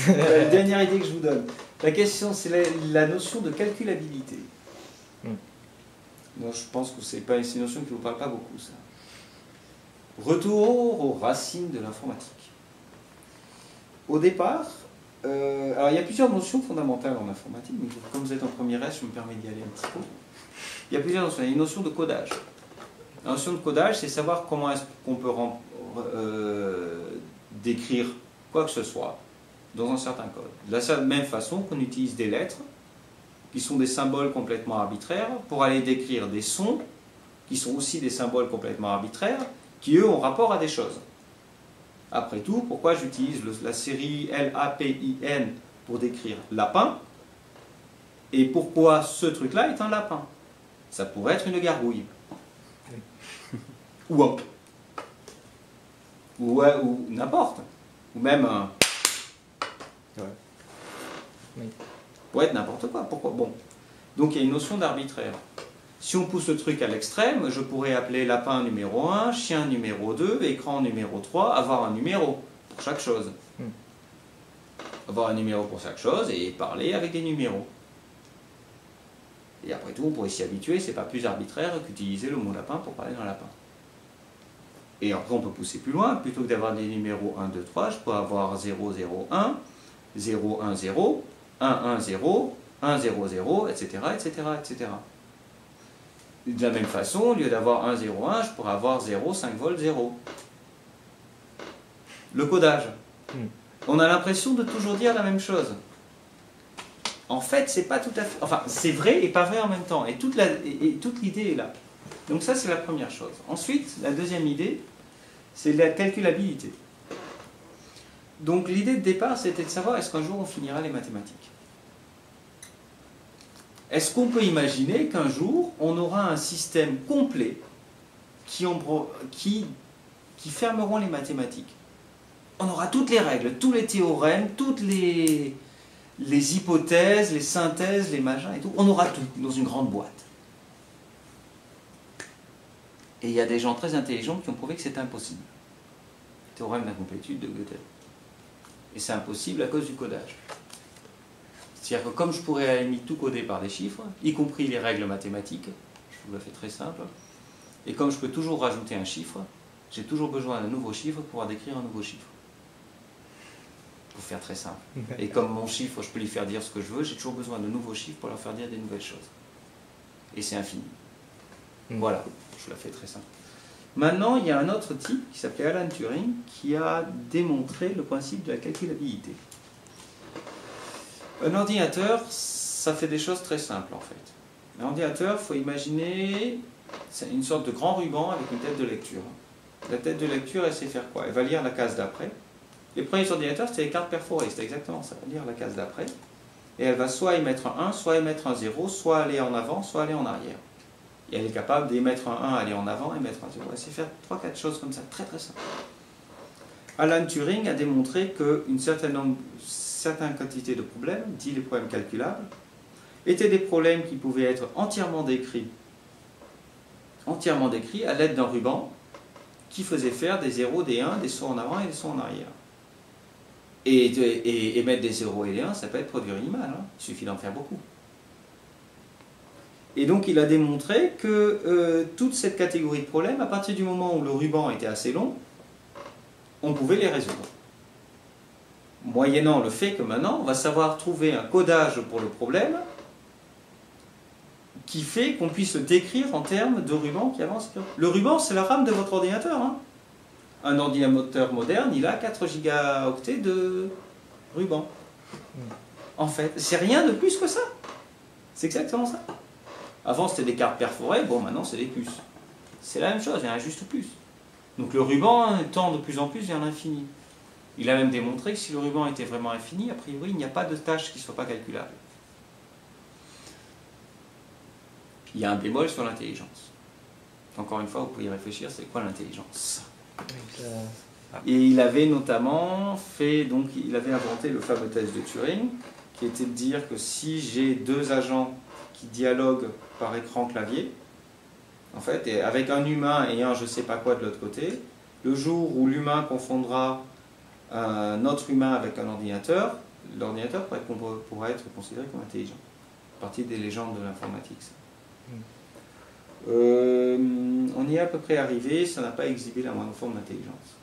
La dernière idée que je vous donne. La question, c'est la notion de calculabilité. Donc, je pense que c'est une notion qui ne vous parle pas beaucoup, ça. Retour aux racines de l'informatique. Au départ, alors il y a plusieurs notions fondamentales en informatique, mais comme vous êtes en première S, je me permets d'y aller un petit peu. Il y a plusieurs notions. Il y a une notion de codage. La notion de codage, c'est savoir comment est-ce qu'on peut décrire quoi que ce soit dans un certain code. De la même façon qu'on utilise des lettres, qui sont des symboles complètement arbitraires, pour aller décrire des sons, qui sont aussi des symboles complètement arbitraires, qui eux ont rapport à des choses. Après tout, pourquoi j'utilise la série LAPIN pour décrire lapin, et pourquoi ce truc-là est un lapin? Ça pourrait être une gargouille. Ou n'importe. Ou même un... Oui. Pourrait être n'importe quoi. Pourquoi? Bon. Donc il y a une notion d'arbitraire. Si on pousse le truc à l'extrême, je pourrais appeler lapin numéro 1, chien numéro 2, écran numéro 3, avoir un numéro pour chaque chose. Avoir un numéro pour chaque chose et parler avec des numéros. Et après tout, on pourrait s'y habituer, c'est pas plus arbitraire qu'utiliser le mot lapin pour parler d'un lapin. Et après, on peut pousser plus loin. Plutôt que d'avoir des numéros 1, 2, 3, je peux avoir 0, 0, 1, 0, 1, 0, 1, 1, 0, 1, 0, 0, etc., etc., etc. De la même façon, au lieu d'avoir 1, 0, 1, je pourrais avoir 0, 5 volts, 0. Le codage. On a l'impression de toujours dire la même chose. En fait, c'est pas tout à fait... Enfin, c'est vrai et pas vrai en même temps. Et toute l'idée est là. Donc ça, c'est la première chose. Ensuite, la deuxième idée, c'est la calculabilité. Donc l'idée de départ, c'était de savoir est-ce qu'un jour on finira les mathématiques. Est-ce qu'on peut imaginer qu'un jour, on aura un système complet qui fermeront les mathématiques? On aura toutes les règles, tous les théorèmes, toutes les hypothèses, les synthèses, les machins et tout. On aura tout dans une grande boîte. Et il y a des gens très intelligents qui ont prouvé que c'est impossible. Théorème d'incomplétude de Gödel. Et c'est impossible à cause du codage. C'est-à-dire que comme je pourrais à la limite tout coder par des chiffres, y compris les règles mathématiques, je vous la fais très simple, et comme je peux toujours rajouter un chiffre, j'ai toujours besoin d'un nouveau chiffre pour pouvoir décrire un nouveau chiffre. Pour faire très simple. Et comme mon chiffre, je peux lui faire dire ce que je veux, j'ai toujours besoin de nouveaux chiffres pour leur faire dire des nouvelles choses. Et c'est infini. Voilà, je la fais très simple. Maintenant, il y a un autre type qui s'appelait Alan Turing qui a démontré le principe de la calculabilité. Un ordinateur, ça fait des choses très simples en fait. Un ordinateur, il faut imaginer, c'est une sorte de grand ruban avec une tête de lecture. La tête de lecture, elle sait faire quoi? Elle va lire la case d'après. Les premiers ordinateurs, c'était les cartes perforées, c'était exactement ça, lire la case d'après. Et elle va soit émettre un 1, soit émettre un 0, soit aller en avant, soit aller en arrière. Et elle est capable d'émettre un 1, aller en avant, émettre un 0. Elle sait faire 3-4 choses comme ça, très très simple. Alan Turing a démontré qu'une certaine quantité de problèmes, dit les problèmes calculables, étaient des problèmes qui pouvaient être entièrement décrits à l'aide d'un ruban qui faisait faire des 0, des 1, des sauts en avant et des sauts en arrière. Et émettre des 0 et des 1, ça peut être produire une image, hein. Il suffit d'en faire beaucoup. Et donc il a démontré que toute cette catégorie de problèmes, à partir du moment où le ruban était assez long, on pouvait les résoudre. Moyennant le fait que maintenant, on va savoir trouver un codage pour le problème qui fait qu'on puisse le décrire en termes de ruban qui avance. Le ruban, c'est la RAM de votre ordinateur. Hein. Un ordinateur moderne, il a 4 gigaoctets de ruban. En fait, c'est rien de plus que ça. C'est exactement ça. Avant, c'était des cartes perforées, bon, maintenant, c'est des puces. C'est la même chose, il y en a juste plus. Donc le ruban tend de plus en plus vers l'infini. Il a même démontré que si le ruban était vraiment infini, a priori, il n'y a pas de tâche qui ne soit pas calculable. Il y a un bémol sur l'intelligence. Encore une fois, vous pouvez y réfléchir, c'est quoi l'intelligence? Et il avait notamment fait, donc il avait inventé le fameux test de Turing, qui était de dire que si j'ai deux agents qui dialoguent par écran clavier, en fait, et avec un humain et un je sais pas quoi de l'autre côté, le jour où l'humain confondra un autre humain avec un ordinateur, l'ordinateur pourra être considéré comme intelligent. Partie des légendes de l'informatique. On y est à peu près arrivé, ça n'a pas exhibé la moindre forme d'intelligence.